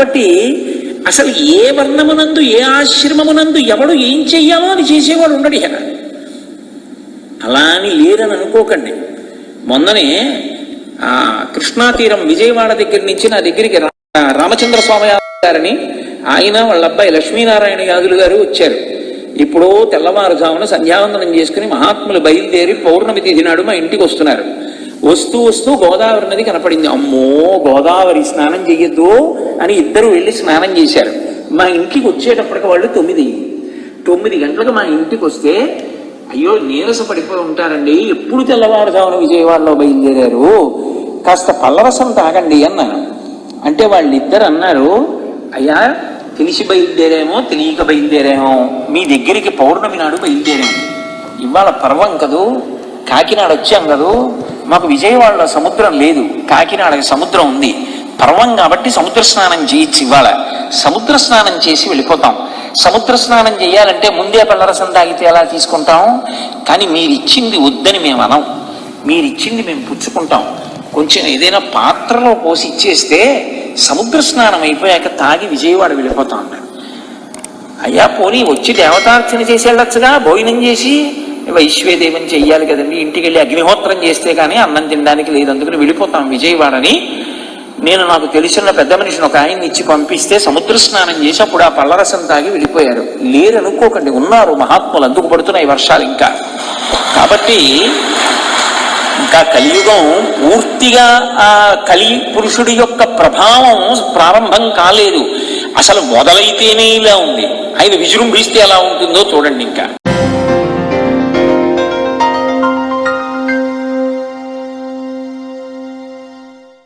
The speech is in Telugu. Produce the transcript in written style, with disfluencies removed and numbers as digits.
కాబట్టి అసలు ఏ వర్ణమునందు ఏ ఆశ్రమమునందు ఎవడు ఏం చెయ్యాలో అది చేసేవాడు ఉండడు ఇక. అలా అని లేరని అనుకోకండి. మొన్ననే కృష్ణా తీరం విజయవాడ దగ్గర నుంచి నా దగ్గరికి రామచంద్ర స్వామి గారని ఆయన వాళ్ళ అబ్బాయి లక్ష్మీనారాయణ యాదులు గారు వచ్చారు. ఇప్పుడు తెల్లవారుజామున సంధ్యావందనం చేసుకుని మహాత్ములు బయలుదేరి పౌర్ణమి తిథి నాడు మా ఇంటికి వస్తున్నారు. వస్తూ వస్తూ గోదావరి నది కనపడింది. అమ్మో గోదావరి స్నానం చెయ్యొద్దు అని ఇద్దరు వెళ్ళి స్నానం చేశారు. మా ఇంటికి వచ్చేటప్పటికి వాళ్ళు 9 గంటలకు మా ఇంటికి వస్తే, అయ్యో నీరస పడిపోయి ఉంటారండి, ఎప్పుడు తెల్లవారుజామున విజయవాడలో బయలుదేరారు, కాస్త పల్లరసం తాగండి అన్నాను. అంటే వాళ్ళిద్దరు అన్నారు, అయ్యా తెలిసి బయలుదేరేమో తెలియక బయలుదేరేమో, మీ దగ్గరికి పౌర్ణమి నాడు బయలుదేరాము, ఇవాళ పర్వం కదూ, కాకినాడ వచ్చాం కదూ, మాకు విజయవాడలో సముద్రం లేదు, కాకినాడకి సముద్రం ఉంది, పర్వం కాబట్టి సముద్ర స్నానం చేయొచ్చు, ఇవాళ సముద్ర స్నానం చేసి వెళ్ళిపోతాం. సముద్ర స్నానం చేయాలంటే ముందే పల్లరసం తాగితే ఎలా తీసుకుంటాం, కానీ మీరిచ్చింది వద్దని మేము అనం, మీరిచ్చింది మేము పుచ్చుకుంటాం, కొంచెం ఏదైనా పాత్రలో పోసి ఇచ్చేస్తే సముద్ర స్నానం అయిపోయాక తాగి విజయవాడ వెళ్ళిపోతా ఉంటాడు. అయ్యా పోనీ వచ్చి దేవతార్చన చేసి వెళ్ళొచ్చుగా, భోజనం చేసి వైశ్వేదేవం చెయ్యాలి కదండి, ఇంటికి వెళ్ళి అగ్నిహోత్రం చేస్తే కానీ అన్నం తినడానికి లేదు, అందుకని వెళ్ళిపోతాం విజయవాడని నేను నాకు తెలిసిన పెద్ద మనిషిని ఒక ఆయన్ని ఇచ్చి పంపిస్తే సముద్ర స్నానం చేసి అప్పుడు ఆ పల్లరసం తాగి వెళ్ళిపోయారు. లేరు అనుకోకండి, ఉన్నారు మహాత్ములు, అందుకు పడుతున్నాయి వర్షాలు ఇంకా. కాబట్టి ఇంకా కలియుగం పూర్తిగా ఆ కలి పురుషుడి యొక్క ప్రభావం ప్రారంభం కాలేదు, అసలు మొదలైతేనే ఇలా ఉంది, ఆయన విజృంభిస్తే ఎలా ఉంటుందో చూడండి ఇంకా.